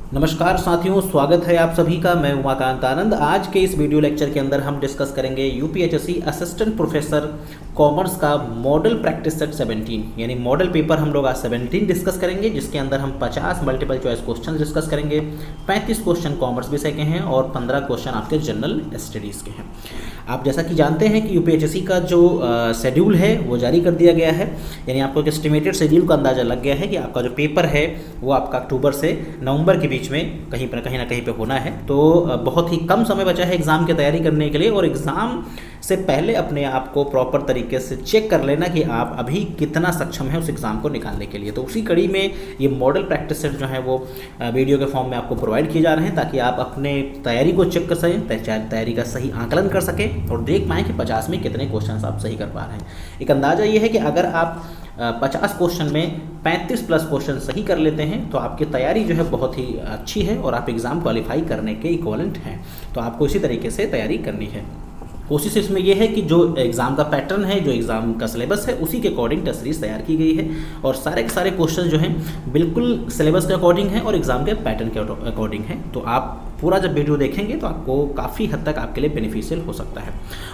नमस्कार साथियों, स्वागत है आप सभी का। मैं उमाकांत आनंद। आज के इस वीडियो लेक्चर के अंदर हम डिस्कस करेंगे यूपीएचएससी असिस्टेंट प्रोफेसर कॉमर्स का मॉडल प्रैक्टिस सेट 17, यानी मॉडल पेपर हम लोग आज 17 डिस्कस करेंगे, जिसके अंदर हम 50 मल्टीपल चॉइस क्वेश्चन डिस्कस करेंगे। 35 क्वेश्चन कॉमर्स विषय के हैं और 15 क्वेश्चन आपके जनरल स्टडीज़ के हैं। आप जैसा कि जानते हैं कि यूपीएचएससी का जो शेड्यूल है वो जारी कर दिया गया है, यानी आपको एक एस्टिमेटेड शेड्यूल का अंदाज़ा लग गया है कि आपका जो पेपर है वो आपका अक्टूबर से नवंबर के बीच में कहीं ना कहीं पे होना है। तो बहुत ही कम समय बचा है एग्ज़ाम की तैयारी करने के लिए, और एग्ज़ाम से पहले अपने आप को प्रॉपर तरीके से चेक कर लेना कि आप अभी कितना सक्षम है उस एग्ज़ाम को निकालने के लिए। तो उसी कड़ी में ये मॉडल प्रैक्टिस सेट जो है वो वीडियो के फॉर्म में आपको प्रोवाइड किए जा रहे हैं, ताकि आप अपने तैयारी को चेक कर सकें, तैयारी का सही आकलन कर सकें और देख पाएँ कि 50 में कितने क्वेश्चन आप सही कर पा रहे हैं। एक अंदाज़ा ये है कि अगर आप 50 क्वेश्चन में 35 प्लस क्वेश्चन सही कर लेते हैं तो आपकी तैयारी जो है बहुत ही अच्छी है और आप एग्ज़ाम क्वालिफाई करने के इक्वलेंट हैं। तो आपको इसी तरीके से तैयारी करनी है। कोशिश इसमें यह है कि जो एग्ज़ाम का पैटर्न है, जो एग्ज़ाम का सिलेबस है, उसी के अकॉर्डिंग टेस्ट सीरीज तैयार की गई है, और सारे के सारे क्वेश्चन जो हैं बिल्कुल सिलेबस के अकॉर्डिंग है और एग्ज़ाम के पैटर्न के अकॉर्डिंग है। तो आप पूरा जब वीडियो देखेंगे तो आपको काफ़ी हद तक आपके लिए बेनिफिशियल हो सकता है।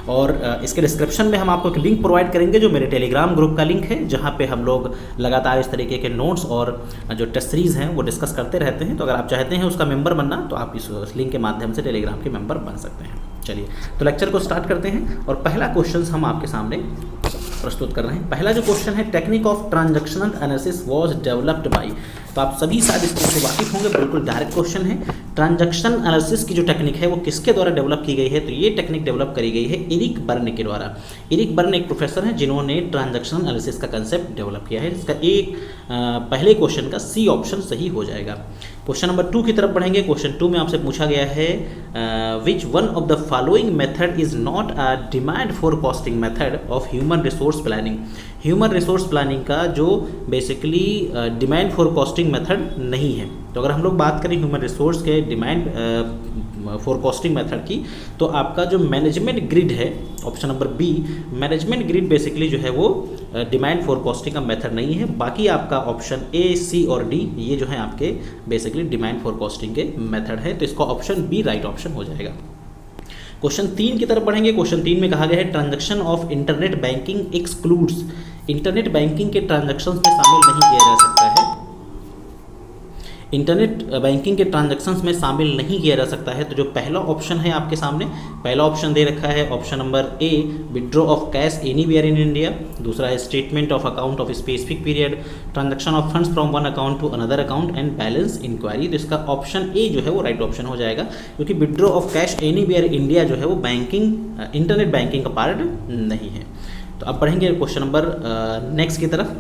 और इसके डिस्क्रिप्शन में हम आपको एक लिंक प्रोवाइड करेंगे जो मेरे टेलीग्राम ग्रुप का लिंक है, जहाँ पे हम लोग लगातार इस तरीके के नोट्स और जो टेस्ट सीरीज़ हैं वो डिस्कस करते रहते हैं। तो अगर आप चाहते हैं उसका मेंबर बनना तो आप इस लिंक के माध्यम से टेलीग्राम के मेंबर बन सकते हैं। चलिए तो लेक्चर को स्टार्ट करते हैं, और पहला क्वेश्चन हम आपके सामने प्रस्तुत कर रहे हैं। पहला जो क्वेश्चन है, technique of transactional analysis was developed by. तो आप सभी शायद इस चीज़ से वाकिफ होंगे, बिल्कुल डायरेक्ट क्वेश्चन है। ट्रांजैक्शन एनालिसिस की जो टेक्निक है वो किसके द्वारा डेवलप की गई है? तो ये टेक्निक डेवलप करी गई है एरिक बर्न के द्वारा। एरिक बर्न एक प्रोफेसर हैं जिन्होंने ट्रांजैक्शनल एनालिसिस का कंसेप्ट डेवलप किया है। इसका एक पहले क्वेश्चन का सी ऑप्शन सही हो जाएगा। क्वेश्चन नंबर 2 की तरफ बढ़ेंगे। क्वेश्चन 2 में आपसे पूछा गया है, which one of the following method is not a demand forecasting method of human resource planning. Human resource planning का जो बेसिकली डिमांड फोरकास्टिंग मेथड नहीं है। तो अगर हम लोग बात करें ह्यूमन रिसोर्स के डिमांड फोरकास्टिंग मेथड की, तो आपका जो मैनेजमेंट ग्रिड है, option number B, management grid basically जो है वो डिमांड फोरकास्टिंग का मेथड नहीं है। बाकी आपका ऑप्शन ए, सी और डी ये जो है आपके बेसिकली डिमांड फोरकास्टिंग के मेथड है। तो इसका ऑप्शन बी राइट ऑप्शन हो जाएगा। क्वेश्चन 3 की तरफ बढ़ेंगे। क्वेश्चन 3 में कहा गया है, transaction of internet banking excludes. Internet banking के ट्रांजैक्शंस में शामिल नहीं किया जा सकता है। इंटरनेट बैंकिंग के ट्रांजैक्शंस में शामिल नहीं किया जा सकता है। तो जो पहला ऑप्शन है आपके सामने, पहला ऑप्शन दे रखा है option number A, withdraw of cash anywhere in India. दूसरा है statement of account of specific period, transaction of funds from one account to another account and balance enquiry. तो इसका ऑप्शन ए जो है वो राइट ऑप्शन हो जाएगा, क्योंकि withdraw of cash anywhere India जो है वो बैंकिंग इंटरनेट बैंकिंग का पार्ट नहीं है। तो अब बढ़ेंगे क्वेश्चन नंबर नेक्स्ट की तरफ।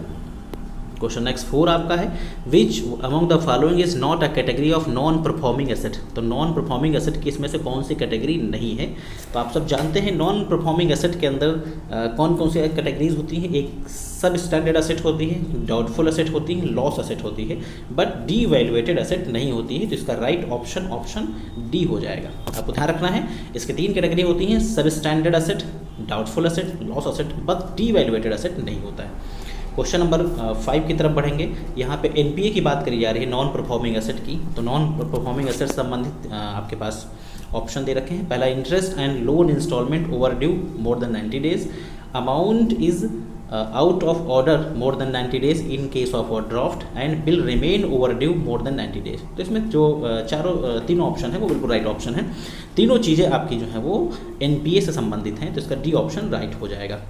क्वेश्चन नेक्स्ट 4 आपका है, विच among the following is not a category of non performing asset. तो नॉन परफॉर्मिंग एसेट की इसमें से कौन सी कैटेगरी नहीं है? तो आप सब जानते हैं नॉन परफॉर्मिंग एसेट के अंदर कौन कौन सी कैटेगरीज होती हैं। एक सब स्टैंडर्ड एसेट होती है, डाउटफुल एसेट होती है, लॉस एसेट होती है, बट डी वैल्यूएटेड एसेट नहीं होती है। तो इसका राइट ऑप्शन ऑप्शन डी हो जाएगा। आपको ध्यान रखना है, इसके 3 कैटेगरी होती हैं, सब standard asset, doubtful asset, loss asset, but D valuated asset नहीं होता है। क्वेश्चन नंबर 5 की तरफ बढ़ेंगे। यहाँ पे एनपीए की बात करी जा रही है, नॉन परफॉर्मिंग एसेट की। तो नॉन परफॉर्मिंग एसेट संबंधित आपके पास ऑप्शन दे रखे हैं। पहला, interest and loan instalment overdue more than 90 days, amount is out of order more than 90 days in case of draft, and will remain overdue more than 90 days. तो इसमें जो तीनों option है वो बिल्कुल राइट ऑप्शन है। तीनों चीज़ें आपकी जो है वो एनपीए से संबंधित हैं। तो इसका डी ऑप्शन राइट हो जाएगा।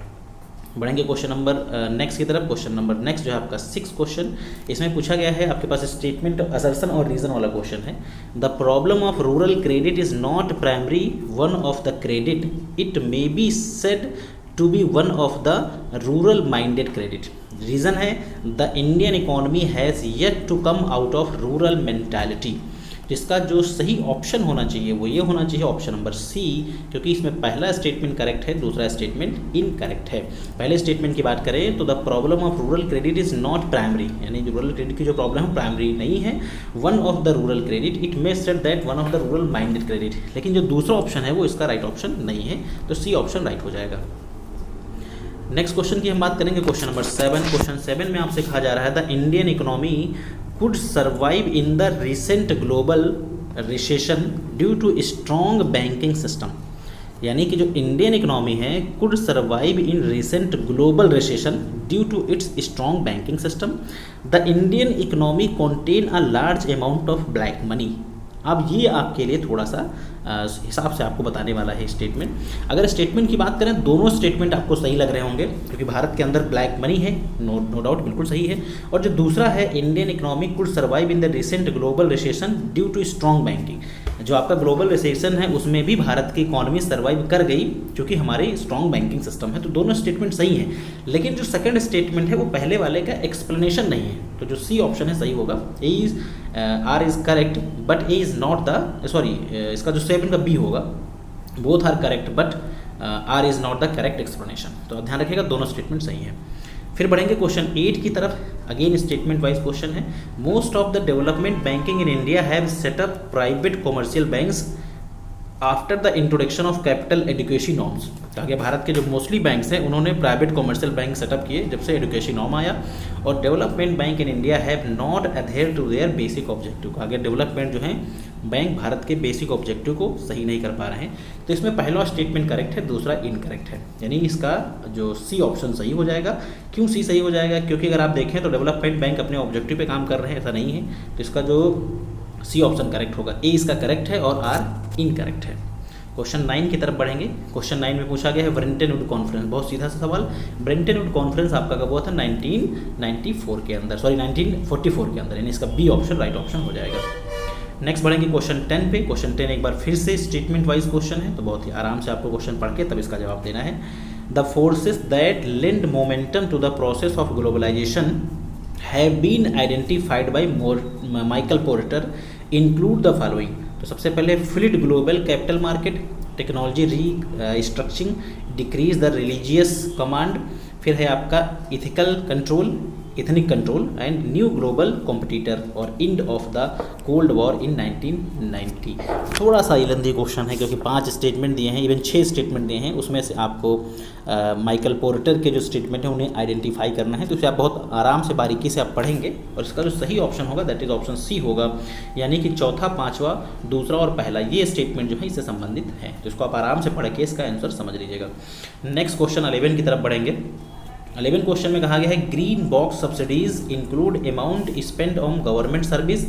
बढ़ेंगे क्वेश्चन नंबर नेक्स्ट की तरफ। क्वेश्चन नंबर नेक्स्ट जो है आपका 6 क्वेश्चन, इसमें पूछा गया है, आपके पास स्टेटमेंट असर्शन और रीजन वाला क्वेश्चन है। The problem of rural credit is not primary one of the credit, it may be said to be one of the rural minded credit. Reason है, the Indian economy has yet to come out of rural mentality. जिसका जो सही option होना चाहिए वो ये होना चाहिए ऑप्शन नंबर सी, क्योंकि इसमें पहला स्टेटमेंट करेक्ट है, दूसरा स्टेटमेंट इनकरेक्ट है। पहले स्टेटमेंट की बात करें तो the problem of rural credit is not primary, यानी रूरल क्रेडिट की जो प्रॉब्लम है प्राइमरी नहीं है। One of the rural credit, it may said that one of the rural minded credit, लेकिन जो दूसरा ऑप्शन है वो इसका राइट ऑप्शन नहीं है। तो सी ऑप्शन राइट हो जाएगा। नेक्स्ट क्वेश्चन की हम बात करेंगे, क्वेश्चन नंबर 7। क्वेश्चन 7 में आपसे कहा जा रहा है the Indian economy could survive in the recent global recession due to strong banking system। यानी कि जो इंडियन इकोनॉमी है could survive in recent global recession due to its strong banking system. The Indian economy contain a large amount of black money. अब ये आपके लिए थोड़ा सा हिसाब से आपको बताने वाला है स्टेटमेंट। अगर स्टेटमेंट की बात करें, दोनों स्टेटमेंट आपको सही लग रहे होंगे क्योंकि भारत के अंदर ब्लैक मनी है, नो डाउट, बिल्कुल सही है। और जो दूसरा है, Indian economy could survive in the recent global recession due to strong banking, जो आपका ग्लोबल रिसेशन है उसमें भी भारत की इकोनॉमी सर्वाइव कर गई क्योंकि हमारी स्ट्रॉन्ग बैंकिंग सिस्टम है। तो दोनों स्टेटमेंट सही हैं, लेकिन जो सेकंड स्टेटमेंट है वो पहले वाले का एक्सप्लेनेशन नहीं है। तो जो सी ऑप्शन है सही होगा। A is R is correct but A is not the, sorry इसका जो सेकंड का बी होगा, both R correct but R is not the correct explanation. तो ध्यान रखिएगा, दोनों स्टेटमेंट सही हैं। फिर बढ़ेंगे क्वेश्चन 8 की तरफ। अगेन स्टेटमेंट वाइज क्वेश्चन है। Most of the development banking in India have set up private commercial banks after the introduction of capital education norms. कहा गया भारत के जो मोस्टली बैंक्स हैं उन्होंने प्राइवेट कॉमर्शियल बैंक सेटअप किए जब से एडुकेशन नॉर्म आया। और development bank in India have not adhere to their basic objective. कहा गया डेवलपमेंट जो है बैंक भारत के बेसिक ऑब्जेक्टिव को सही नहीं कर पा रहे हैं। तो इसमें पहला स्टेटमेंट करेक्ट है, दूसरा इनकरेक्ट है, यानी इसका जो सी ऑप्शन सही हो जाएगा। क्यों सी सही हो जाएगा? क्योंकि अगर आप देखें तो डेवलपमेंट बैंक अपने ऑब्जेक्टिव पे काम कर रहे हैं, ऐसा नहीं है। तो इसका जो सी ऑप्शन करेक्ट होगा, ए इसका करेक्ट है और आर इनकरेक्ट है। क्वेश्चन 9 की तरफ बढ़ेंगे। क्वेश्चन 9 में पूछा गया है ब्रेंटन वुड कॉन्फ्रेंस। बहुत सीधा सा सवाल। ब्रेंटन वुड कॉन्फ्रेंस आपका कब हुआ था? 1994 के अंदर, सॉरी 1944 के अंदर, यानी इसका बी ऑप्शन राइट ऑप्शन हो जाएगा। नेक्स्ट बढ़ेंगे क्वेश्चन 10 पे। क्वेश्चन 10 एक बार फिर से स्टेटमेंट वाइज क्वेश्चन है, तो बहुत ही आराम से आपको क्वेश्चन पढ़ के तब इसका जवाब देना है। The forces that lend momentum to the process of globalisation have been identified by Michael Porter include the following. तो सबसे पहले fluid global capital market, technology restructuring, decrease the religious command, फिर है आपका ethical control, ethnic control and new global competitor और end of the cold war in 1990। थोड़ा सा lengthy question है क्योंकि 5 स्टेटमेंट दिए हैं, इवन 6 स्टेटमेंट दिए हैं। उसमें से आपको माइकल पोर्टर के जो स्टेटमेंट है उन्हें आइडेंटिफाई करना है। तो इसे आप बहुत आराम से बारीकी से आप पढ़ेंगे और इसका जो सही ऑप्शन होगा दैट इज ऑप्शन सी होगा, यानी कि चौथा, पांचवा, दूसरा और पहला ये स्टेटमेंट जो है इससे संबंधित है। तो इसको आप आराम से पढ़ के इसका आंसर समझ लीजिएगा। नेक्स्ट क्वेश्चन 11 की तरफ बढ़ेंगे। 11 क्वेश्चन में कहा गया है green box subsidies include amount spend on government service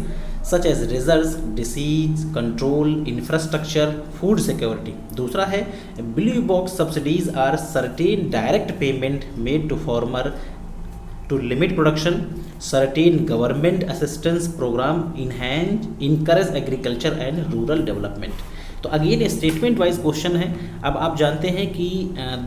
such as reserve, disease control, infrastructure, food security. दूसरा है blue box subsidies are certain direct payment made to farmer to limit production, certain government assistance programme encourage agriculture and rural development. तो again statement wise question है। अब आप जानते हैं कि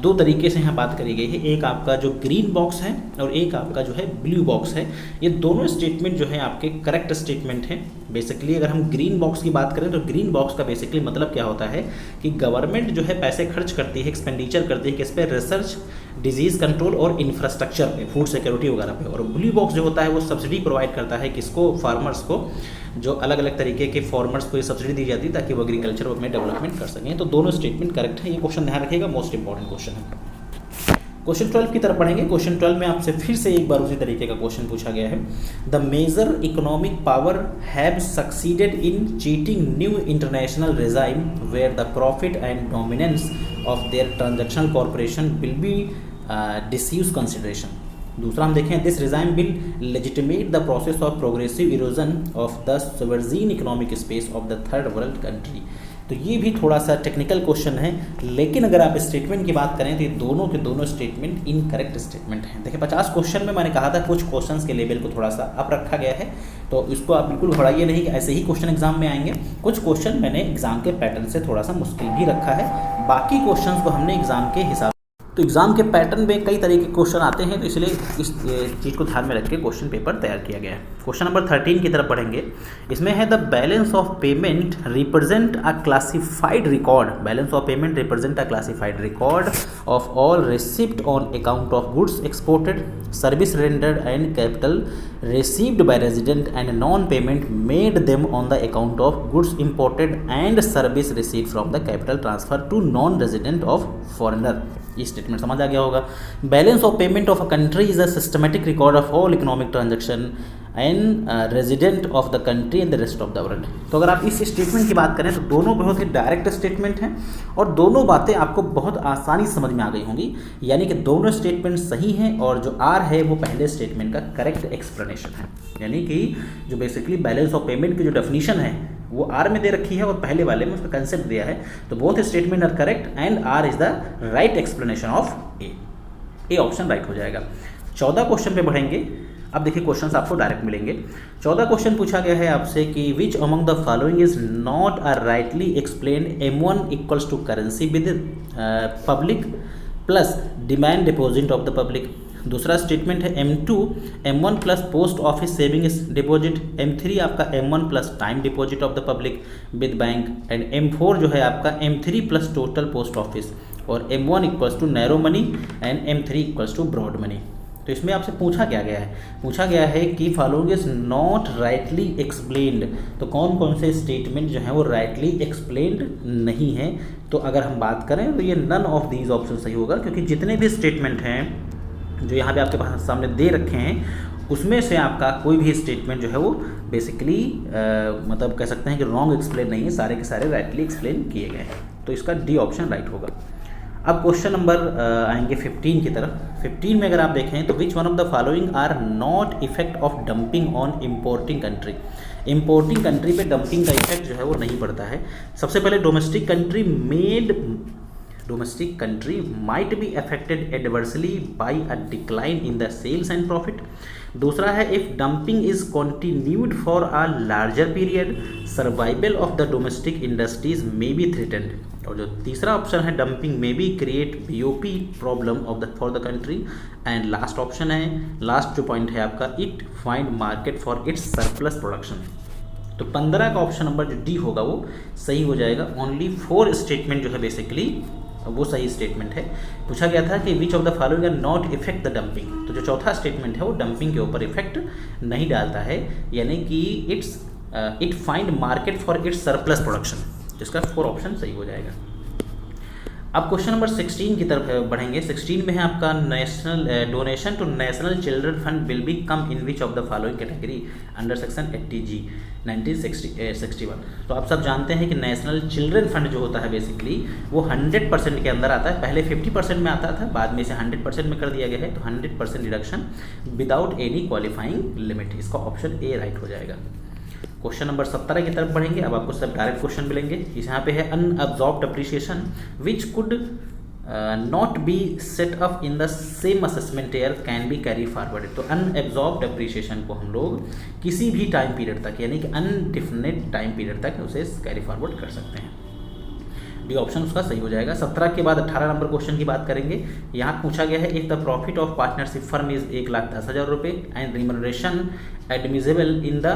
2 तरीके से यहाँ बात करी गई है, एक आपका जो ग्रीन बॉक्स है और एक आपका जो है ब्लू बॉक्स है। ये दोनों स्टेटमेंट जो है आपके करेक्ट स्टेटमेंट हैं। बेसिकली अगर हम ग्रीन बॉक्स की बात करें तो ग्रीन बॉक्स का बेसिकली मतलब क्या होता है कि गवर्नमेंट जो है पैसे खर्च करती है, एक्सपेंडिचर करती है किस पे? रिसर्च, डिजीज़ कंट्रोल और इंफ्रास्ट्रक्चर पे, फूड सिक्योरिटी वगैरह पे। और ब्लू बॉक्स जो होता है वो सब्सिडी प्रोवाइड करता है किसको? फार्मर्स को, जो अलग अलग तरीके के फार्मर्स को ये सब्सिडी दी जाती है ताकि वो एग्रीकल्चर में डेवलपमेंट कर सकें। तो दोनों स्टेटमेंट करेक्ट है। ये क्वेश्चन ध्यान रखिएगा, मोस्ट इंपॉर्टेंट क्वेश्चन है। क्वेश्चन 12 की तरफ बढ़ेंगे। क्वेश्चन 12 में आपसे फिर से एक बार उसी तरीके का क्वेश्चन पूछा गया है। The major economic power have succeeded in cheating new international regime where the profit and dominance of their transactional corporation will be disuse consideration. दूसरा हम देखें this regime will legitimate the process of progressive erosion of the sovereign economic space of the third world country. तो ये भी थोड़ा सा technical question है, लेकिन अगर आप स्टेटमेंट की बात करें तो ये दोनों के दोनों स्टेटमेंट इनकरेक्ट स्टेटमेंट हैं। देखिए 50 क्वेश्चन में मैंने कहा था कुछ क्वेश्चंस के लेवल को थोड़ा सा अप रखा गया है, तो इसको आप बिल्कुल घबराइए नहीं कि ऐसे ही क्वेश्चन एग्जाम में आएंगे। कुछ क्वेश्चन मैंने एग्जाम के पैटर्न से थोड़ा सा मुश्किल भी रखा है, बाकी क्वेश्चन को हमने एग्जाम के हिसाब, तो एग्जाम के पैटर्न में कई तरह के क्वेश्चन आते हैं, तो इसलिए इस चीज़ को ध्यान में रख के क्वेश्चन पेपर तैयार किया गया है। क्वेश्चन नंबर 13 की तरफ बढ़ेंगे। इसमें है the balance of payment represent a classified record. Balance of payment represent a classified record of all receipt on account of goods exported, service rendered and capital received by resident and non-payment made them on the account of goods imported and service received from the capital transfer to non-resident of foreigner। ये statement समझ आ गया होगा। Balance of payment of a country is a systematic record of all economic transaction and resident of the country and the rest of the world. तो अगर आप इस statement की बात करें तो दोनों बहुत ही डायरेक्ट स्टेटमेंट हैं और दोनों बातें आपको बहुत आसानी से समझ में आ गई होंगी, यानी कि दोनों स्टेटमेंट सही हैं और जो आर है वो पहले स्टेटमेंट का करेक्ट एक्सप्लेनेशन है, यानी कि जो बेसिकली बैलेंस ऑफ पेमेंट की जो डेफिनेशन है वो आर में दे रखी है और पहले वाले में उसका कंसेप्ट दिया है। तो both statement are correct and R is the right explanation of A option right हो जाएगा। 14 क्वेश्चन पे बढ़ेंगे। अब देखिए क्वेश्चंस आपको डायरेक्ट मिलेंगे। 14 क्वेश्चन पूछा गया है आपसे कि which among the following is not a rightly explained M1 equals to currency with public plus demand deposit of the public. दूसरा स्टेटमेंट है M1 plus post office savings deposit, M3 आपका M1 plus time deposit of the public with bank and M4 जो है आपका M3 plus total post office और M1 equals to narrow money and M3 equals to broad money. तो इसमें आपसे पूछा क्या गया है, पूछा गया है कि following is not rightly explained. तो कौन कौन से स्टेटमेंट जो है वो राइटली एक्सप्लेन्ड नहीं है। तो अगर हम बात करें तो ये नन ऑफ दीज ऑप्शन सही होगा, क्योंकि जितने भी स्टेटमेंट हैं जो यहाँ पे आपके पास सामने दे रखे हैं उसमें से आपका कोई भी स्टेटमेंट जो है वो बेसिकली मतलब कह सकते हैं कि रॉन्ग एक्सप्लेन नहीं है, सारे के सारे राइटली एक्सप्लेन किए गए हैं। तो इसका डी ऑप्शन राइट होगा। अब क्वेश्चन नंबर आएंगे 15 की तरफ। 15 में अगर आप देखें तो which one of the following are not effect of dumping on importing country. Importing country पे डंपिंग का इफेक्ट जो है वो नहीं पड़ता है। सबसे पहले domestic country might be affected adversely by a decline in the sales and profit। दूसरा है if dumping is continued for a larger period, survival of the domestic industries may be threatened। और जो तीसरा ऑप्शन है dumping may be create BOP problem of the for the country and last option है, last जो point है आपका it find market for its surplus production। तो 15 का ऑप्शन नंबर जो डी होगा वो सही हो जाएगा। ओनली 4 स्टेटमेंट जो है बेसिकली वो सही स्टेटमेंट है। पूछा गया था कि which of the following are not effect the dumping. तो जो चौथा स्टेटमेंट है वो डंपिंग के ऊपर इफेक्ट नहीं डालता है, यानी कि it find market for its surplus production, जिसका 4 ऑप्शन सही हो जाएगा। अब क्वेश्चन नंबर 16 की तरफ बढ़ेंगे। 16 में है आपका national donation to national children fund will be come in which of the following category under section 80G 1961। तो आप सब जानते हैं कि नेशनल चिल्ड्रन फंड जो होता है बेसिकली वो 100% के अंदर आता है। पहले 50% में आता था, बाद में इसे 100% में कर दिया गया है। तो 100% deduction without any qualifying limit, इसका ऑप्शन ए राइट हो जाएगा। क्वेश्चन नंबर 17 की तरफ बढ़ेंगे। अब आपको सब डायरेक्ट क्वेश्चन मिलेंगे। इस यहाँ पे है unabsorbed depreciation which could not be set up in the same assessment year can be carry forward. तो अनएब्जॉर्ब्ड डेप्रिसिएशन को हम लोग किसी भी टाइम पीरियड तक, यानी कि अनडिफिनिट टाइम पीरियड तक उसे कैरी फॉरवर्ड कर सकते हैं। डी ऑप्शन उसका सही हो जाएगा। 17 के बाद 18 नंबर क्वेश्चन की बात करेंगे। यहाँ पूछा गया है if the profit of partnership firm is 1,10,000 रुपये and remuneration admissible in the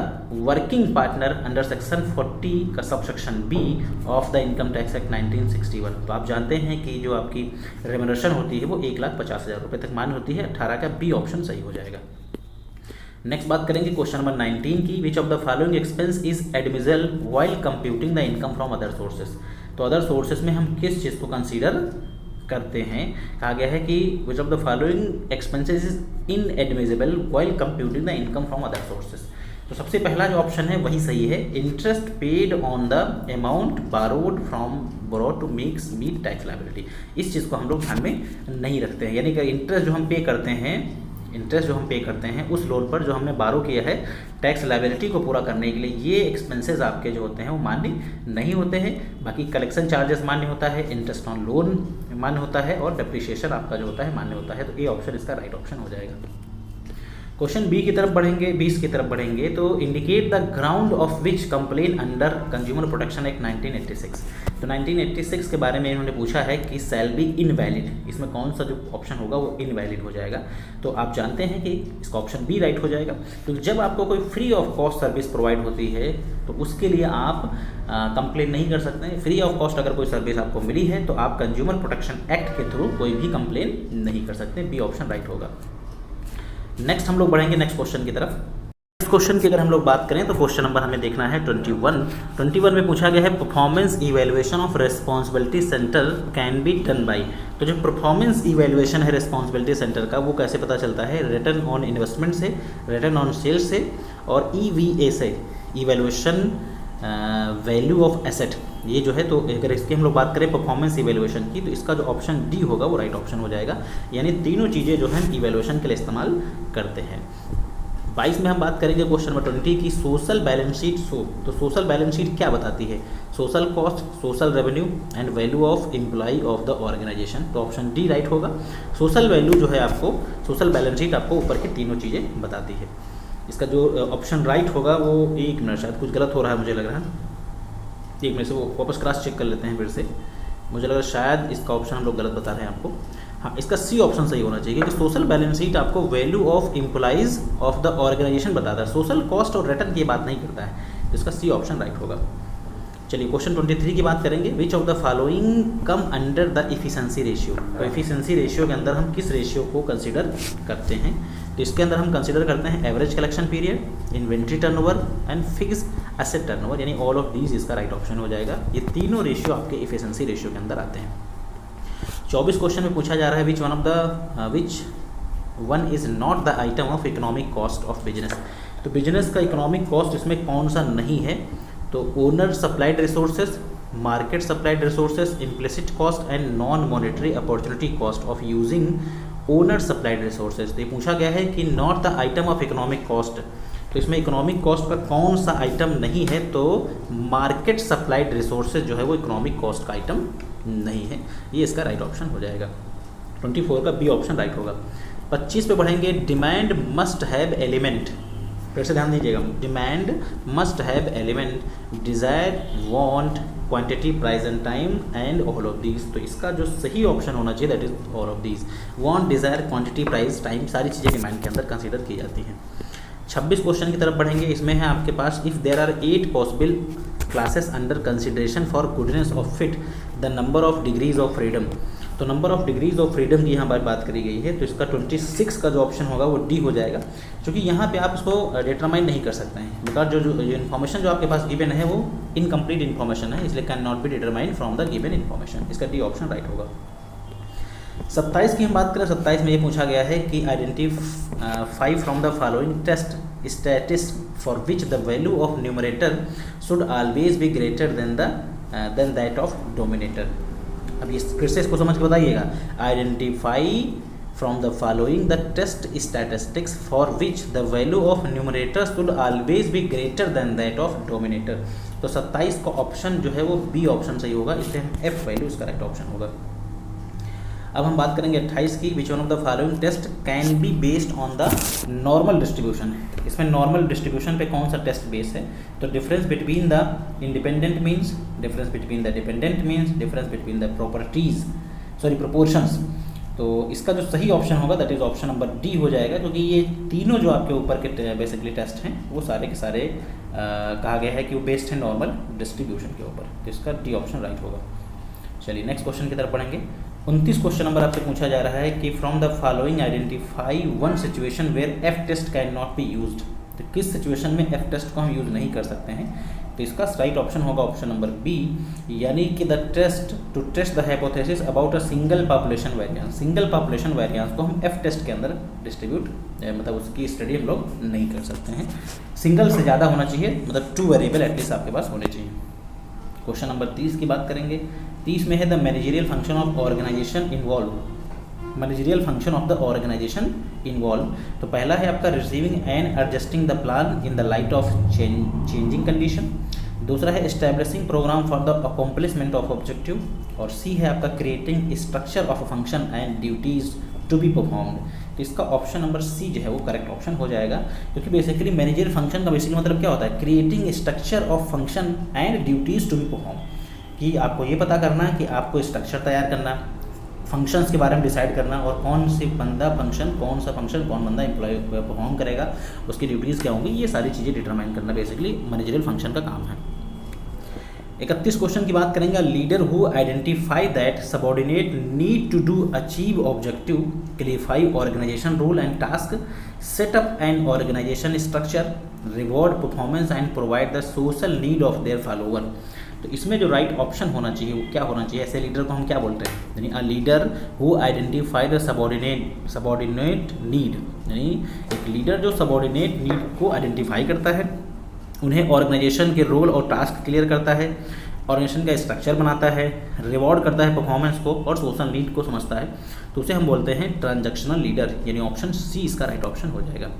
working partner under section 40 का subsection B of the income tax act 1961। तो आप जानते हैं कि जो आपकी रिमनरेशन होती है वो 1,50,000 रुपये तक मान्य होती है। 18 का बी ऑप्शन सही हो जाएगा। नेक्स्ट बात करेंगे क्वेश्चन नंबर 19 की। Which of the following expense is admissible while computing the income from other sources. तो अदर सोर्सेज में हम किस चीज़ को कंसीडर करते हैं। कहा गया है कि which of the following expenses is inadmissible while computing the income from other sources. तो सबसे पहला जो ऑप्शन है वही सही है। Interest paid on the amount borrowed to meet tax liability. इस चीज़ को हम लोग ध्यान में नहीं रखते हैं, यानी कि इंटरेस्ट जो हम पे करते हैं उस लोन पर जो हमने बारो किया है टैक्स लायबिलिटी को पूरा करने के लिए, ये एक्सपेंसेस आपके जो होते हैं वो मान्य नहीं होते हैं। बाकी कलेक्शन चार्जेस मान्य होता है, इंटरेस्ट ऑन लोन मान्य होता है और डेप्रिसिएशन आपका जो होता है मान्य होता है। तो ए ऑप्शन इसका राइट ऑप्शन हो जाएगा। क्वेश्चन बी की तरफ बढ़ेंगे, 20 की तरफ बढ़ेंगे। तो indicate the ground of which complain under consumer protection act 1986। तो 1986 के बारे में इन्होंने पूछा है कि शैल बी इनवैलिड, इसमें कौन सा जो ऑप्शन होगा वो इनवैलिड हो जाएगा। तो आप जानते हैं कि इसका ऑप्शन बी राइट हो जाएगा। तो जब आपको कोई free of cost service provide होती है तो उसके लिए आप कंप्लेन नहीं कर सकते हैं। फ्री ऑफ कॉस्ट अगर कोई सर्विस आपको मिली है तो आप कंज्यूमर प्रोटेक्शन एक्ट के थ्रू कोई भी कंप्लेन नहीं कर सकते। बी ऑप्शन राइट होगा। नेक्स्ट हम लोग बढ़ेंगे नेक्स्ट क्वेश्चन की तरफ। नेक्स्ट क्वेश्चन की अगर हम लोग बात करें तो क्वेश्चन नंबर हमें देखना है 21 में पूछा गया है performance evaluation of responsibility centre can be done by. तो जो परफॉर्मेंस इवैल्यूएशन है रिस्पॉन्सिबिलिटी सेंटर का वो कैसे पता चलता है, रिटर्न ऑन इन्वेस्टमेंट से, रिटर्न ऑन सेल्स से और EVA से इवेल्युएशन वैल्यू ऑफ एसेट, ये जो है, तो अगर इसकी हम लोग बात करें परफॉर्मेंस इवेल्युएशन की, तो इसका जो ऑप्शन डी होगा वो राइट ऑप्शन हो जाएगा। यानी तीनों चीज़ें जो हैं इवेल्युएशन के लिए इस्तेमाल करते हैं। 22 में हम बात करेंगे क्वेश्चन नंबर 20 की सोशल बैलेंस शीट शो। तो सोशल बैलेंस शीट क्या बताती है? Social cost, social revenue and value of employ of the organisation. तो ऑप्शन डी राइट होगा। सोशल वैल्यू जो है आपको, सोशल बैलेंस शीट आपको ऊपर की तीनों चीज़ें बताती है। इसका जो ऑप्शन राइट होगा वो, एक मिनट, शायद कुछ गलत हो रहा है मुझे लग रहा है, एक मिनट से वो वापस क्रॉस चेक कर लेते हैं फिर से। मुझे लग रहा है शायद इसका ऑप्शन हम लोग गलत बता रहे हैं आपको। हाँ, इसका सी ऑप्शन सही होना चाहिए, क्योंकि सोशल बैलेंस शीट आपको value of employees of the organisation बताता है, सोशल कॉस्ट और रिटर्न की बात नहीं करता है। तो इसका सी ऑप्शन राइट होगा। चलिए क्वेश्चन 23 की बात करेंगे। विच of the following come under the efficiency ratio. तो इफिशिएंसी रेशियो के अंदर हम किस रेशियो को कंसिडर करते हैं? तो इसके अंदर हम कंसिडर करते हैं average collection period, inventory turnover and fix asset turnover, यानी ऑल ऑफ दीज इसका राइट ऑप्शन हो जाएगा। ये तीनों रेशियो आपके इफिशिएंसी रेशियो के अंदर आते हैं। 24 क्वेश्चन में पूछा जा रहा है which one is not the item of economic cost of business. तो बिजनेस का इकोनॉमिक कॉस्ट इसमें कौन सा नहीं है? तो owner supplied resources, market supplied resources, implicit cost and non monetary opportunity cost of using owner supplied resources. तो ये पूछा गया है कि not the item of economic cost, तो इसमें इकोनॉमिक कॉस्ट का कौन सा आइटम नहीं है? तो मार्केट सप्लाइड रिसोर्सेज जो है वो इकोनॉमिक कॉस्ट का आइटम नहीं है। ये इसका राइट ऑप्शन हो जाएगा। 24 का बी ऑप्शन राइट होगा। 25 पे बढ़ेंगे। डिमांड मस्ट हैव एलिमेंट, फिर से ध्यान दीजिएगा, demand must have element desire, want, quantity, price and time and all of these. तो इसका जो सही ऑप्शन होना चाहिए that is all of these. Want, desire, quantity, price, time, सारी चीज़ें डिमांड के अंदर कंसीडर की जाती हैं। 26 क्वेश्चन की तरफ बढ़ेंगे। इसमें है आपके पास, if there are 8 possible classes under consideration for goodness of fit, the number of degrees of freedom. तो number of degrees of freedom की यहाँ पर बात करी गई है, तो इसका 26 का जो ऑप्शन होगा वो डी हो जाएगा, क्योंकि यहाँ पे आप इसको डिटरमाइन नहीं कर सकते हैं, बिकॉज जो इन्फॉर्मेशन जो आपके पास गिवन है वो इनकम्प्लीट इन्फॉर्मेशन है, इसलिए can not be determine from the given information. इसका डी ऑप्शन राइट होगा। 27 की हम बात करें। 27 में ये पूछा गया है कि identify from the following test statistic for which the value of numerator should always be greater than that of denominator. अब ये फिर से इसको समझ के बताइएगा। Identify from the following the test statistics for which the value of numerator should always be greater than that of denominator. तो 27 का ऑप्शन जो है वो बी ऑप्शन सही होगा, इसलिए हम एफ वैल्यू इसका करेक्ट ऑप्शन होगा। अब हम बात करेंगे 28 की। Which one of the following test can be based on the normal distribution. इसमें नॉर्मल डिस्ट्रीब्यूशन पे कौन सा टेस्ट बेस है? तो difference between the independent means, difference between the dependent means, difference between the proportions. तो इसका जो सही ऑप्शन होगा that is option number D हो जाएगा, क्योंकि ये तीनों जो आपके ऊपर के बेसिकली टेस्ट हैं वो सारे के सारे कहा गया है कि वो बेस्ड है नॉर्मल डिस्ट्रीब्यूशन के ऊपर। तो इसका डी ऑप्शन राइट होगा। चलिए नेक्स्ट क्वेश्चन की तरफ पढ़ेंगे। 29 क्वेश्चन नंबर आपसे पूछा जा रहा है कि from the following identify one situation where F test can not be used. तो किस सिचुएशन में एफ टेस्ट को हम यूज़ नहीं कर सकते हैं? तो इसका राइट ऑप्शन होगा ऑप्शन नंबर बी, यानी कि the test to test the hypothesis about a single population variance. Single population variance को हम एफ टेस्ट के अंदर डिस्ट्रीब्यूट मतलब उसकी स्टडी हम लोग नहीं कर सकते हैं। सिंगल से ज़्यादा होना चाहिए, मतलब 2 वेरिएबल एटलीस्ट आपके पास होने चाहिए। क्वेश्चन नंबर 30 की बात करेंगे। 30 में है the managerial function of organisation involve. Managerial function of the organisation involve. तो पहला है आपका receiving and adjusting the plan in the light of changing condition. दूसरा है establishing programme for the accomplishment of objective. और सी है आपका creating structure of a function and duties to be performed. तो इसका ऑप्शन नंबर सी जो है वो करेक्ट ऑप्शन हो जाएगा, क्योंकि बेसिकली मैनेजरियल फंक्शन का बेसिकली मतलब क्या होता है? Creating structure of function and duties to be perform, कि आपको ये पता करना कि आपको स्ट्रक्चर तैयार करना, फंक्शंस के बारे में डिसाइड करना, और कौन सा फंक्शन कौन बंदा एम्प्लॉय परफॉर्म करेगा, उसकी ड्यूटीज़ क्या होंगी, ये सारी चीज़ें डिटरमाइन करना बेसिकली मैनेजरियल फंक्शन का काम है। 31 क्वेश्चन की बात करेंगे। Leader who identify that subordinate need to do achieve objective, clarify organisation rule and task, set up and organisation structure, reward performance and provide the social need of their follower. तो इसमें जो right option होना चाहिए वो क्या होना चाहिए? ऐसे लीडर को हम क्या बोलते हैं? यानी a leader who identify the subordinate need, यानी एक लीडर जो सबॉर्डिनेट नीड को आइडेंटिफाई करता है, उन्हें ऑर्गेनाइजेशन के रोल और टास्क क्लियर करता है, ऑर्गेनाइजेशन का स्ट्रक्चर बनाता है, रिवॉर्ड करता है परफॉर्मेंस को और सोशल नीड को समझता है, तो उसे हम बोलते हैं ट्रांजैक्शनल लीडर, यानी ऑप्शन सी इसका राइट ऑप्शन हो जाएगा।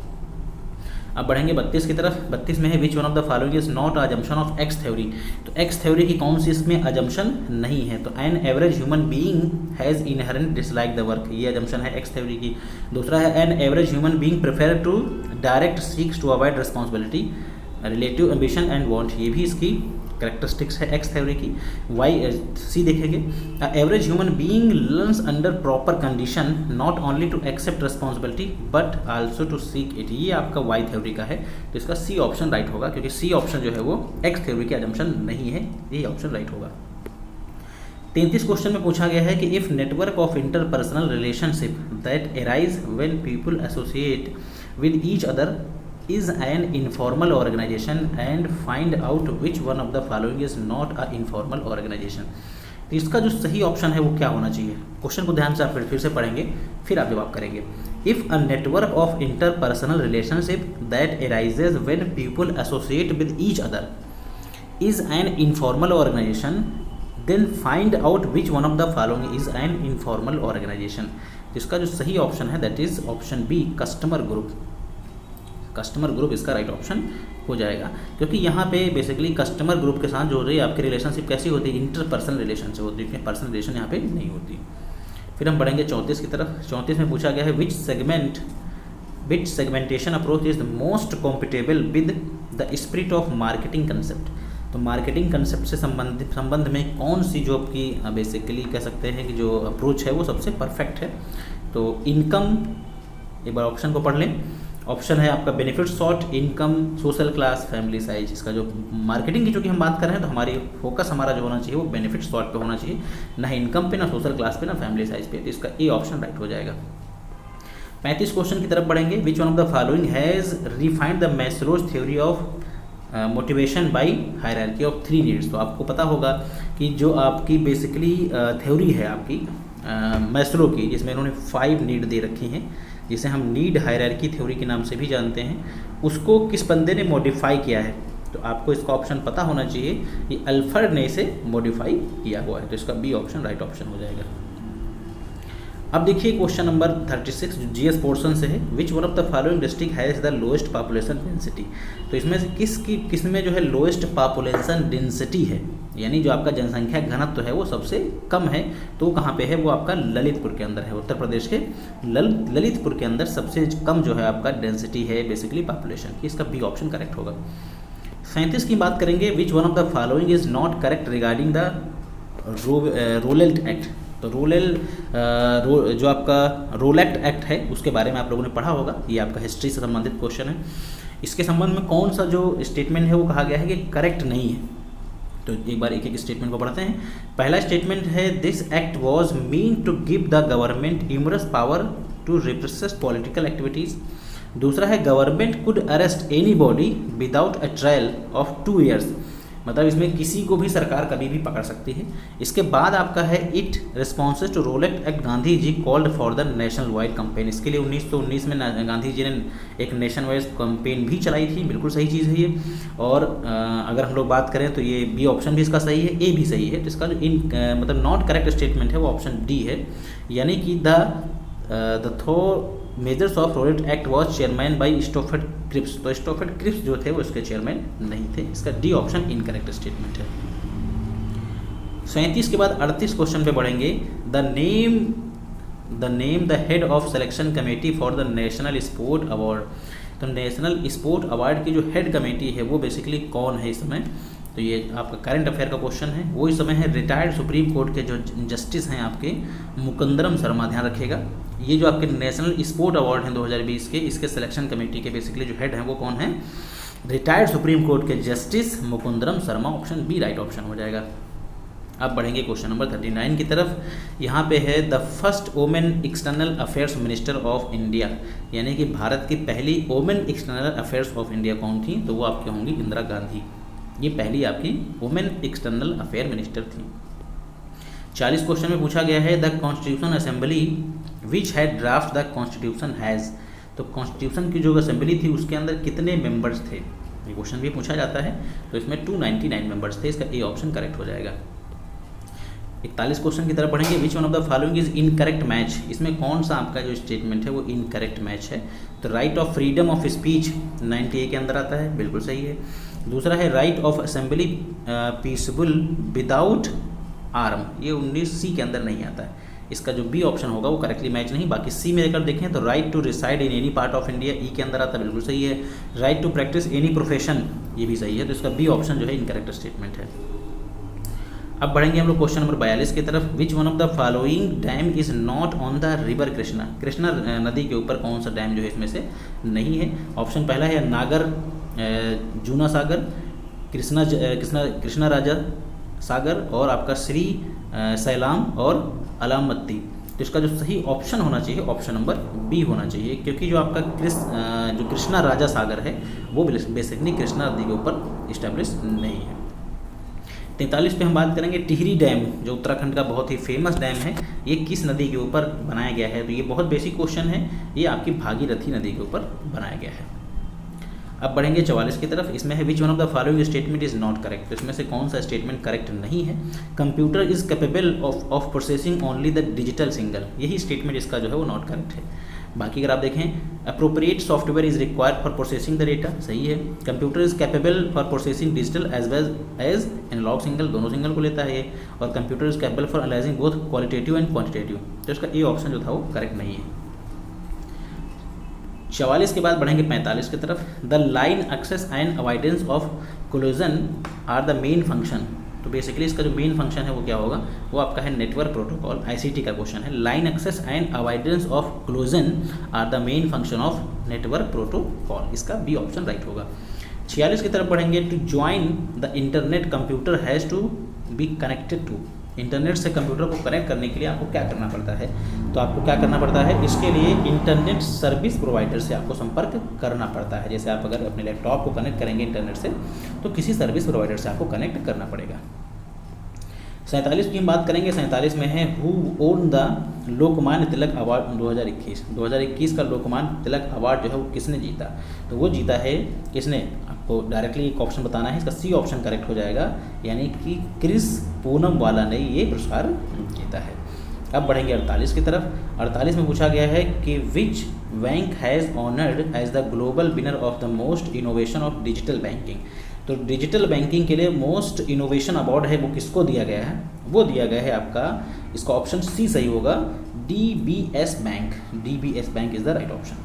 अब बढ़ेंगे 32 की तरफ। 32 में है which one of the following is not assumption of X theory. तो एक्स थ्योरी की कौन सी इसमें अजम्पशन नहीं है? तो an average human being has inherent dislike the work, ये अजम्पशन है एक्स थ्योरी की। दूसरा है an average human being prefer to direct seeks to avoid responsibility relative ambition and want, ये भी इसकी करेक्टरिस्टिक्स है एक्स थ्योरी की। वाई सी देखेंगे average human being learns under proper condition not only to accept responsibility but also to seek it, ये आपका Y theory का है। तो इसका सी ऑप्शन राइट होगा, क्योंकि सी ऑप्शन जो है वो एक्स थ्योरी की अजम्पशन नहीं है, ये ऑप्शन राइट होगा। 33 क्वेश्चन में पूछा गया है कि if network of interpersonal relationship that arise when people associate with each other is an informal organization and find out which one of the following is not a informal organization। तो इसका जो सही option है वो क्या होना चाहिए? Question को ध्यान से आप फिर से पढ़ेंगे, फिर आप जवाब करेंगे। If a network of interpersonal relationship that arises when people associate with each other is an informal organization then find out which one of the following is an informal organization. तो इसका जो सही ऑप्शन है that is option B, customer group. Customer group इसका right option हो जाएगा, क्योंकि यहाँ पे बेसिकली कस्टमर ग्रुप के साथ जो रही आपकी रिलेशनशिप कैसी होती है? इंटरपर्सनल रिलेशनशिप होती है, पर्सनल रिलेशन यहाँ पे नहीं होती। फिर हम बढ़ेंगे 34 की तरफ। 34 में पूछा गया है which segmentation approach is the most compatible with the spirit of marketing concept. तो मार्केटिंग कंसेप्ट से संबंध में कौन सी जो आपकी बेसिकली कह सकते हैं कि जो अप्रोच है वो सबसे परफेक्ट है? तो इनकम, एक बार ऑप्शन को पढ़ लें। ऑप्शन है आपका benefit sort, income, social class, family size. इसका जो मार्केटिंग की चूँकि हम बात कर रहे हैं तो हमारी फोकस हमारा जो होना चाहिए वो बेनिफिट सॉर्ट पे होना चाहिए, ना इनकम पे, ना सोशल क्लास पे, ना फैमिली साइज पे। तो इसका ए ऑप्शन राइट हो जाएगा। 35 क्वेश्चन की तरफ बढ़ेंगे। विच one of the following has refined the Maslow's theory of motivation by hierarchy of 3 needs. तो आपको पता होगा कि जो आपकी बेसिकली थ्योरी है आपकी मैस्लो की, जिसमें इन्होंने 5 नीड दे रखी हैं, जिसे हम नीड हायरार्की थ्योरी के नाम से भी जानते हैं, उसको किस बंदे ने मॉडिफाई किया है? तो आपको इसका ऑप्शन पता होना चाहिए कि अल्फर्ड ने इसे मॉडिफाई किया हुआ है। तो इसका बी ऑप्शन राइट ऑप्शन हो जाएगा। अब देखिए क्वेश्चन नंबर 36 जो जीएस पोर्शन से है। Which one of the following district has the lowest population density. तो इसमें से किस में जो है लोएस्ट पॉपुलेशन डेंसिटी है, यानी जो आपका जनसंख्या घनत्व है वो सबसे कम है, तो कहाँ पे है? वो आपका ललितपुर के अंदर है। उत्तर प्रदेश के ललितपुर के अंदर सबसे कम जो है आपका डेंसिटी है बेसिकली पॉपुलेशन की। इसका बी ऑप्शन करेक्ट होगा। 37 की बात करेंगे। Which one of the following is not correct regarding the Rowlatt act. तो जो आपका रोलेट एक्ट है उसके बारे में आप लोगों ने पढ़ा होगा, ये आपका हिस्ट्री से संबंधित क्वेश्चन है। इसके संबंध में कौन सा जो स्टेटमेंट है वो कहा गया है कि करेक्ट नहीं है? तो एक बार एक एक स्टेटमेंट को पढ़ते हैं। पहला स्टेटमेंट है this act was meant to give the government immense power to repress political activities. दूसरा है government could arrest anybody without a trial of 2 years, मतलब इसमें किसी को भी सरकार कभी भी पकड़ सकती है। इसके बाद आपका है it responses to Rowlatt act Gandhi ji called for the national wide campaign. इसके लिए 1919 में गांधी जी ने एक नेशन वाइड कंपेन भी चलाई थी, बिल्कुल सही चीज़ है ये। और अगर हम लोग बात करें तो ये बी ऑप्शन भी इसका सही है, ए भी सही है। तो इसका जो मतलब नॉट करेक्ट स्टेटमेंट है वो ऑप्शन डी है, यानी कि the though measures of Rowlatt act was chairman by Stafford Cripps. तो स्टोफर्ड क्रिप्स जो थे वो इसके चेयरमैन नहीं थे। इसका डी ऑप्शन इनकरेक्ट स्टेटमेंट है। 37 के बाद 38 क्वेश्चन पे बढ़ेंगे। The name the head of selection committee for the national sport award. तो नेशनल स्पोर्ट अवार्ड की जो हेड कमेटी है वो बेसिकली कौन है इस समय? तो ये आपका करंट अफेयर का क्वेश्चन है। वो इस समय है रिटायर्ड सुप्रीम कोर्ट के जो जस्टिस हैं आपके मुकुंदरम शर्मा। ध्यान रखिएगा, ये जो आपके नेशनल स्पोर्ट अवार्ड हैं 2020 के, इसके सिलेक्शन कमेटी के बेसिकली जो हेड हैं वो कौन है? रिटायर्ड सुप्रीम कोर्ट के justice Mukundaram Sharma. Option B right option हो जाएगा। अब बढ़ेंगे क्वेश्चन नंबर 39 की तरफ। यहाँ पे है the first women external affairs minister of India, यानी कि भारत की पहली women external affairs of India कौन थी? तो वो आपके होंगी इंदिरा गांधी। ये पहली आपकी वोमेन एक्सटर्नल अफेयर मिनिस्टर थी। 40 क्वेश्चन में पूछा गया है the constitution assembly which had draft the constitution has. तो कॉन्स्टिट्यूशन की जो असेंबली थी उसके अंदर कितने मेंबर्स थे? ये क्वेश्चन भी पूछा जाता है। तो इसमें 299 मेंबर्स थे, इसका ए ऑप्शन करेक्ट हो जाएगा। 41 क्वेश्चन की तरफ पढ़ेंगे। विच one of the following is incorrect match. इसमें कौन सा आपका जो स्टेटमेंट है वो इनकरेक्ट मैच है? तो right of freedom of speech 90A के अंदर आता है, बिल्कुल सही है। दूसरा है right of assembly peaceful without arm, ये 19C के अंदर नहीं आता है। इसका जो बी ऑप्शन होगा वो करेक्टली मैच नहीं। बाकी सी में अगर देखें तो right to reside in any part of India E के अंदर आता है, बिल्कुल सही है। Right to practice any profession, ये भी सही है। तो इसका बी ऑप्शन जो है इनकरेक्ट स्टेटमेंट है। अब बढ़ेंगे हम लोग क्वेश्चन नंबर 42 की तरफ। विच one of the following dam is not on the river Krishna. Krishna नदी के ऊपर कौन सा डैम जो है इसमें से नहीं है? ऑप्शन पहला है नागर जूना सागर, कृष्णा राजा सागर और आपका श्री सैलाम और अलामत्ती। तो इसका जो सही ऑप्शन होना चाहिए ऑप्शन नंबर बी होना चाहिए, क्योंकि जो आपका जो कृष्णा राजा सागर है वो बेसिकली कृष्णा नदी के ऊपर इस्टेब्लिश नहीं है। 43 पे हम बात करेंगे टिहरी डैम, जो उत्तराखंड का बहुत ही फेमस डैम है, ये किस नदी के ऊपर बनाया गया है? तो ये बहुत बेसिक क्वेश्चन है, ये आपकी भागीरथी नदी के ऊपर बनाया गया है। अब बढ़ेंगे 44 की तरफ। इसमें है which one of the following statement is not correct. तो इसमें से कौन सा स्टेटमेंट करेक्ट नहीं है? Computer is capable of processing only the digital single, यही स्टेटमेंट इसका जो है वो नॉट करेक्ट है। बाकी अगर आप देखें appropriate software is required for processing the data, सही है। Computer is capable for processing digital as well as analog single, दोनों सिंगल को लेता है ये। और computer is capable for analyzing both qualitative and quantitative, तो इसका ए ऑप्शन जो था वो करेक्ट नहीं है। 44 के बाद बढ़ेंगे 45 की तरफ। The line access and avoidance of collision are the main function. तो बेसिकली इसका जो मेन फंक्शन है वो क्या होगा? वो आपका है नेटवर्क प्रोटोकॉल, आईसीटी का क्वेश्चन है। Line access and avoidance of collision are the main function of network protocol, इसका बी ऑप्शन राइट होगा। 46 की तरफ बढ़ेंगे। To join the internet computer has to be connected to. Internet से computer को connect करने के लिए आपको क्या करना पड़ता है? तो आपको क्या करना पड़ता है? इसके लिए इंटरनेट सर्विस प्रोवाइडर से आपको संपर्क करना पड़ता है। जैसे आप अगर अपने लैपटॉप को कनेक्ट करेंगे इंटरनेट से, तो किसी सर्विस प्रोवाइडर से आपको कनेक्ट करना पड़ेगा। 47 की हम बात करेंगे। 47 में है who own the Lokmanya Tilak award 2021। 2021 का लोकमान्य तिलक अवार्ड जो है वो किसने जीता? तो वो जीता है किसने? आपको डायरेक्टली एक ऑप्शन बताना है, इसका सी ऑप्शन करेक्ट हो जाएगा, यानी कि क्रिस पूनमवाला ने ये पुरस्कार जीता है। अब बढ़ेंगे 48 की तरफ। 48 में पूछा गया है कि which bank has honoured as the global winner of the most innovation of digital banking. तो डिजिटल बैंकिंग के लिए मोस्ट इनोवेशन अवार्ड है वो किसको दिया गया है? वो दिया गया है आपका, इसका ऑप्शन सी सही होगा, DBS bank. DBS bank is the right option.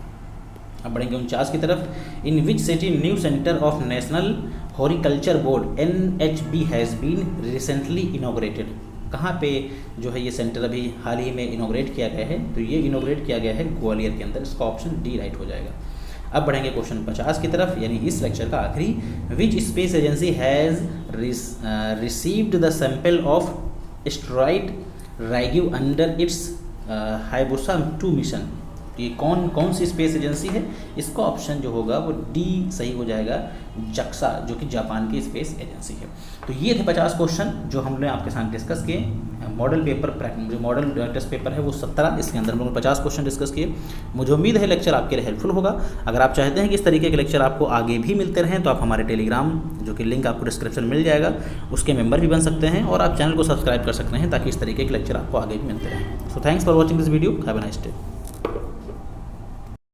अब बढ़ेंगे 49 की तरफ। In which city new centre of national horticulture board NHB has been recently inaugurated. कहाँ पे जो है ये सेंटर अभी हाल ही में इनॉग्रेट किया गया है? तो ये इनॉग्रेट किया गया है ग्वालियर के अंदर, इसका ऑप्शन डी राइट हो जाएगा। अब बढ़ेंगे क्वेश्चन 50 की तरफ, यानी इस लेक्चर का आखिरी। Which space agency has received the sample of asteroid Ryugu under its Hayabusa 2 mission. ये कौन सी स्पेस एजेंसी है? इसका ऑप्शन जो होगा वो डी सही हो जाएगा, जक्सा, जो कि जापान की स्पेस एजेंसी है। तो ये थे 50 क्वेश्चन जो हमने आपके साथ डिस्कस किए। मॉडल पेपर जो मॉडल टेस्ट पेपर है वो 17, इसके अंदर हम लोगों ने 50 क्वेश्चन डिस्कस किए। मुझे उम्मीद है लेक्चर आपके लिए हेल्पफुल होगा। अगर आप चाहते हैं कि इस तरीके के लेक्चर आपको आगे भी मिलते रहें तो आप हमारे टेलीग्राम, जो कि लिंक आपको डिस्क्रिप्शन मिल जाएगा, उसके मेंबर भी बन सकते हैं और आप चैनल को सब्सक्राइब कर सकते हैं ताकि इस तरीके के लेक्चर आपको आगे भी मिलते रहें। So thanks for watching this video. Have a nice day.